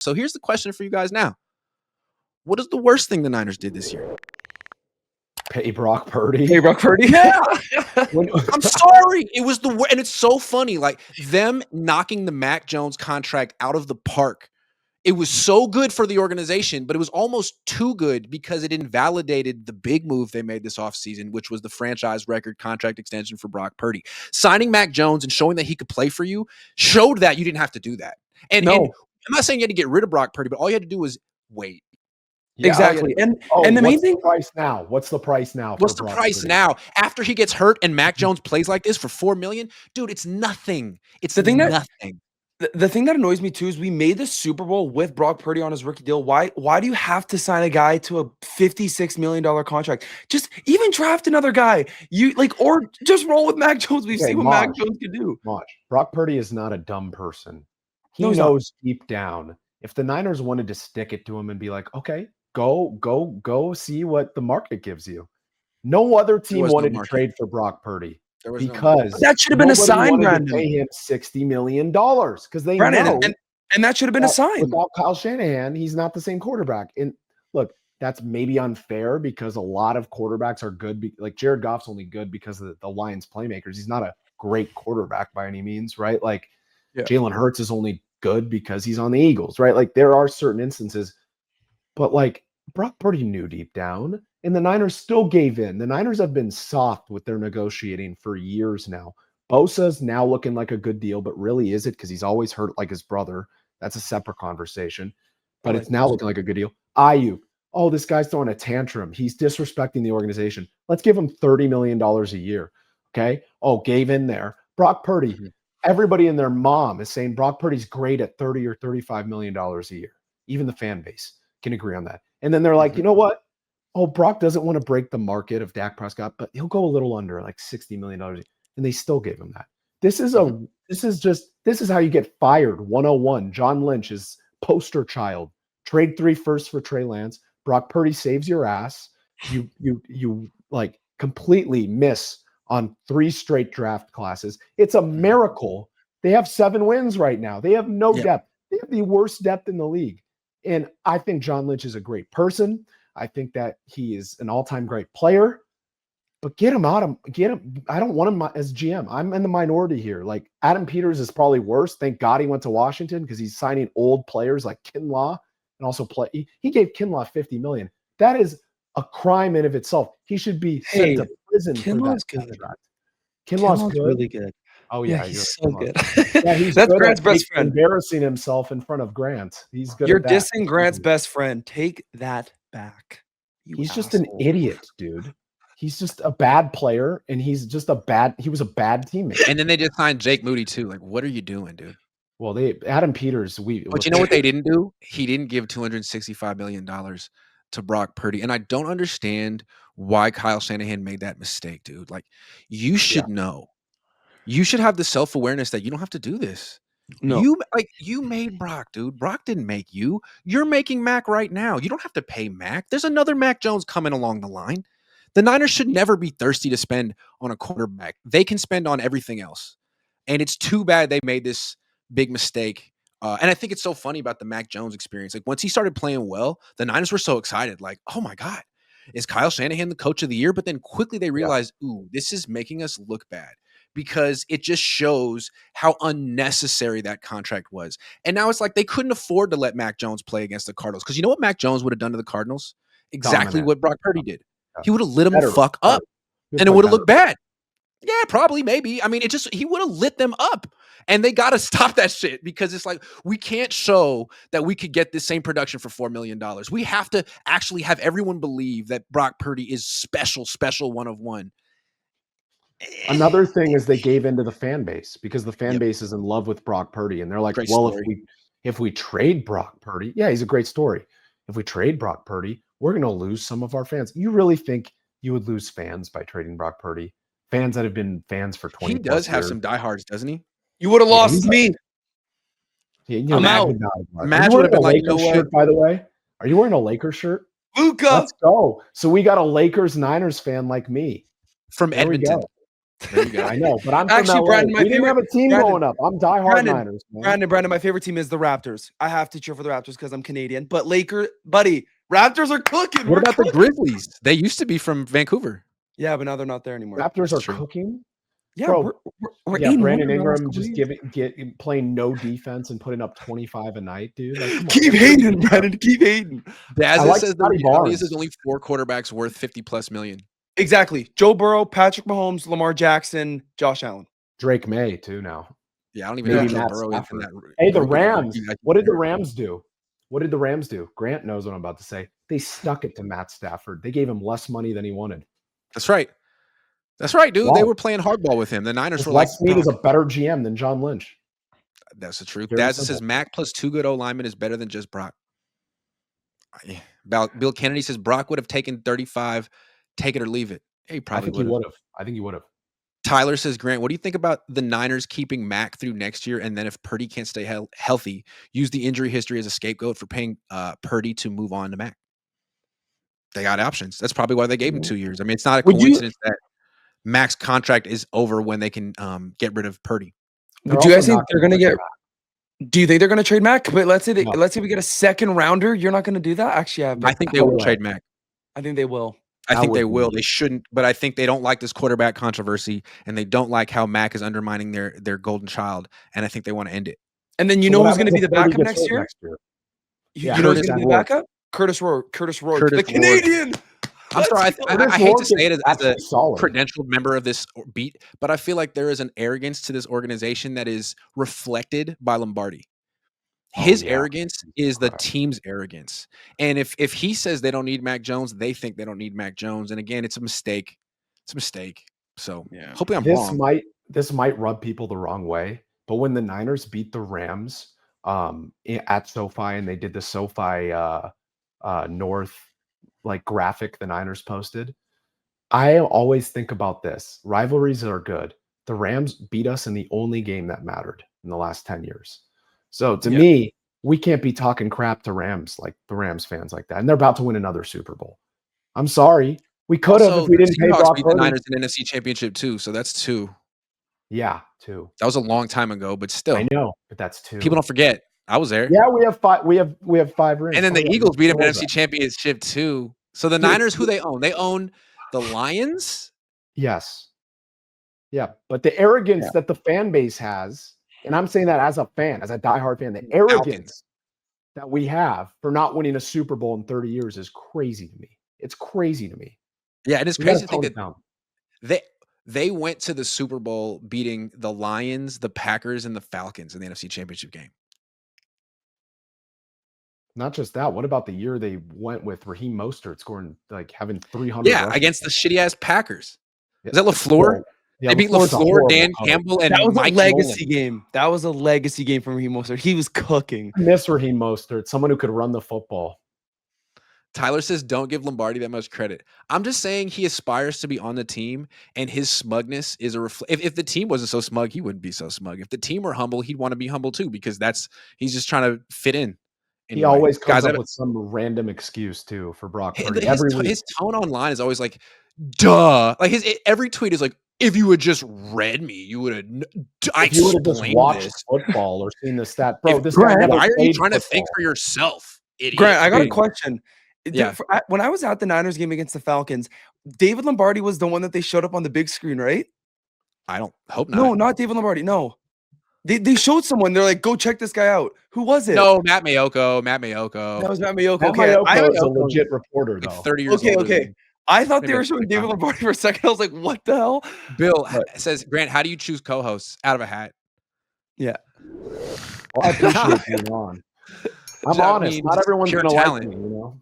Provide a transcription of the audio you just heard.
So here's the question for you guys now. What is the worst thing the Niners did this year? Pay Brock Purdy. Hey, Brock Purdy. Yeah. I'm sorry. It was and it's so funny. Like them knocking the Mac Jones contract out of the park. It was so good for the organization, but it was almost too good because it invalidated the big move they made this offseason, which was the franchise record contract extension for Brock Purdy. Signing Mac Jones and showing that he could play for you showed that you didn't have to do that. And I'm not saying you had to get rid of Brock Purdy, but all you had to do was wait. Yeah, exactly. And the main thing, price now? What's the price now? What's the price now? After he gets hurt and Mac Jones plays like this for $4 million, dude, it's nothing. It's the thing nothing. The thing that annoys me too is we made the Super Bowl with Brock Purdy on his rookie deal. Why do you have to sign a guy to a $56 million contract? Just even draft another guy. Or just roll with Mac Jones. We've seen what Mac Jones can do. Brock Purdy is not a dumb person. He knows deep down if the Niners wanted to stick it to him and be like, okay, go see what the market gives you. No other team wanted to trade for Brock Purdy. Because that should have been a sign, Brandon. Pay him $60 million because they know, and that should have been a sign. Without Kyle Shanahan, he's not the same quarterback. And look, that's maybe unfair because a lot of quarterbacks are good. Like Jared Goff's only good because of the Lions playmakers. He's not a great quarterback by any means, right? Like Jalen Hurts is only good because he's on the Eagles, right? Like there are certain instances, but like Brock Purdy knew deep down. And the Niners still gave in. The Niners have been soft with their negotiating for years now. Bosa's now looking like a good deal, but really is it? Because he's always hurt like his brother. That's a separate conversation. But it's now looking like a good deal. Ayuk. Oh, this guy's throwing a tantrum. He's disrespecting the organization. Let's give him $30 million a year. Okay? Oh, gave in there. Brock Purdy. Everybody and their mom is saying Brock Purdy's great at $30 or $35 million a year. Even the fan base can agree on that. And then they're like, you know what? Oh, Brock doesn't want to break the market of Dak Prescott, but he'll go a little under, like $60 million. And they still gave him that. This is how you get fired. 101. John Lynch is poster child. Trade 3 firsts for Trey Lance. Brock Purdy saves your ass. You like completely miss on 3 straight draft classes. It's a miracle. They have 7 wins right now. They have no depth. They have the worst depth in the league. And I think John Lynch is a great person. I think that he is an all-time great player, but get him. I don't want him as GM. I'm in the minority here. Like Adam Peters is probably worse. Thank God he went to Washington because he's signing old players like Kinlaw and also he gave Kinlaw $50 million. That is a crime in of itself. He should be sent to prison for that contract. Kinlaw's good. Really good. Oh yeah, he's so good. Yeah, That's Grant's best friend. Embarrassing himself in front of Grant. He's good. You're dissing Grant's best friend. Take that back. He's just an idiot, dude. He's just a bad player, and he was a bad teammate. And then they just signed Jake Moody too. Like, what are you doing, dude? Well, Adam Peters, but you know what they didn't do? He didn't give $265 million to Brock Purdy. And I don't understand why Kyle Shanahan made that mistake, dude. Like, you should know. You should have the self-awareness that you don't have to do this. No. You made Brock, dude. Brock didn't make you. You're making Mac right now. You don't have to pay Mac. There's another Mac Jones coming along the line. The Niners should never be thirsty to spend on a quarterback. They can spend on everything else. And it's too bad they made this big mistake. And I think it's so funny about the Mac Jones experience. Like once he started playing well, the Niners were so excited. Like, oh my God, is Kyle Shanahan the coach of the year? But then quickly they realized, ooh, this is making us look bad. Because it just shows how unnecessary that contract was. And now it's like they couldn't afford to let Mac Jones play against the Cardinals. Because you know what Mac Jones would have done to the Cardinals? Exactly what Brock Purdy did. He would have lit them fuck up. And it would have looked bad. Yeah, probably, maybe. I mean, he would have lit them up. And they got to stop that shit because it's like, we can't show that we could get this same production for $4 million. We have to actually have everyone believe that Brock Purdy is special one of one. Another thing is they gave into the fan base because the fan base is in love with Brock Purdy. And they're like, if we trade Brock Purdy, he's a great story. If we trade Brock Purdy, we're going to lose some of our fans. You really think you would lose fans by trading Brock Purdy? Fans that have been fans for 20 years. He does have some diehards, doesn't he? You would have lost me. I'm out. Matt would have been like, you know what? Shirt, by the way, are you wearing a Lakers shirt? Luka. Let's go. So we got a Lakers Niners fan like me from Edmonton. There you go. I know, but I'm from Actually, LA. Brandon, my We didn't have a team Brandon- going up. I'm diehard Niners, man. Brandon, my favorite team is the Raptors. I have to cheer for the Raptors because I'm Canadian. But buddy, Raptors are cooking. What about the Grizzlies? They used to be from Vancouver. Yeah, but now they're not there anymore. Raptors are true. cooking. Yeah, Bro, we're yeah, 8-1 Brandon in the last Ingram couple just playing no defense and putting up 25 a night, dude. Like, come on. Keep hating, Brandon. Keep hating. Daz like says the Scotty reality is Barnes. there's only 4 quarterbacks worth 50+ million. Exactly. Joe Burrow, Patrick Mahomes, Lamar Jackson, Josh Allen. Drake May too now. Yeah, I don't even Maybe know Joe Matt Burrow is in Stafford. that. Hey, the group. Rams. You guys- What did the Rams do? What did the Rams do? Grant knows what I'm about to say. They stuck it to Matt Stafford. They gave him less money than he wanted. That's right. That's right, dude. Wow. They were playing hardball with him. The Niners were like, Les Snead is a better GM than John Lynch. that's the truth. Very Daz simple. says Mac plus 2 good O-linemen is better than just Brock. Bill Kennedy says Brock would have taken 35, take it or leave it. Yeah, he probably would have. I think he would have. Tyler says, Grant, what do you think about the Niners keeping Mac through next year? And then if Purdy can't stay healthy, use the injury history as a scapegoat for paying Purdy to move on to Mac. They got options. That's probably why they gave him 2 years. I mean, it's not a coincidence that Mac's contract is over when they can get rid of Purdy. Would you guys think they're going to get? Do you think they're going to trade Mac? But let's say we get a second rounder. You're not going to do that. Actually, I think they will trade Mac. I think they will. I think they will. They shouldn't, but I think they don't like this quarterback controversy, and they don't like how Mac is undermining their golden child, and I think they want to end it. And then you know who's going to be the backup next year? Yeah, you know who's going to be the backup? Curtis Rourke, the Canadian. I'm sorry. I hate to say it as a solid credentialed member of this beat, but I feel like there is an arrogance to this organization that is reflected by Lombardi. His arrogance is the team's arrogance. And if he says they don't need Mac Jones, they think they don't need Mac Jones. And again, it's a mistake. It's a mistake. So hopefully I'm wrong. This might rub people the wrong way, but when the Niners beat the Rams at SoFi and they did the SoFi North like graphic the Niners posted, I always think about this. Rivalries are good. The Rams beat us in the only game that mattered in the last 10 years. So to me, we can't be talking crap to Rams, like the Rams fans like that. And they're about to win another Super Bowl. I'm sorry. We could have if we didn't pay Brock Purdy. The Niners in NFC Championship too, so that's 2. Yeah, 2. That was a long time ago, but still. I know, but that's 2. People don't forget. I was there. Yeah, we have 5. We have 5 rings. And then the Eagles beat them in NFC Championship too. So the Niners, who they own? They own the Lions? Yes. Yeah, but the arrogance that the fan base has, and I'm saying that as a fan, as a diehard fan, the arrogance that we have for not winning a Super Bowl in 30 years is crazy to me. It's crazy to me. Yeah, it is crazy to think that they went to the Super Bowl beating the Lions, the Packers, and the Falcons in the NFC Championship game. Not just that. What about the year they went with Raheem Mostert scoring, like having 300? Yeah, against the shitty ass Packers. Is that LaFleur? Yeah, they beat LaFleur, Dan Campbell, and that was Mike a legacy Nolan. game. That was a legacy game from Raheem Mostert. He was cooking. I miss Raheem Mostert, someone who could run the football. Tyler says, don't give Lombardi that much credit. I'm just saying he aspires to be on the team, and his smugness is a if the team wasn't so smug, he wouldn't be so smug. If the team were humble, he'd want to be humble too, because he's just trying to fit in. Anyway, he always comes up with some random excuse too for Brock Purdy. His tone online is always like, duh. Like every tweet is like, if you had just read me, you would have. If you would have just watched football or seen the stat, bro. Why are you trying to think for yourself, idiot? Grant, I got a question. Yeah. When I was at the Niners game against the Falcons, David Lombardi was the one that they showed up on the big screen, right? I don't hope not. No, not David Lombardi. No. They showed someone. They're like, go check this guy out. Who was it? No, Matt Mayoko. That was Matt Mayoko. Matt Mayoko is a legit reporter, though. 30 years old. Okay. I thought they were showing David Lombardi for a second. I was like, what the hell? Bill says, Grant, how do you choose co-hosts? Out of a hat. Yeah. Well, I appreciate being on. I'm honest. Not everyone's going to like me, you know?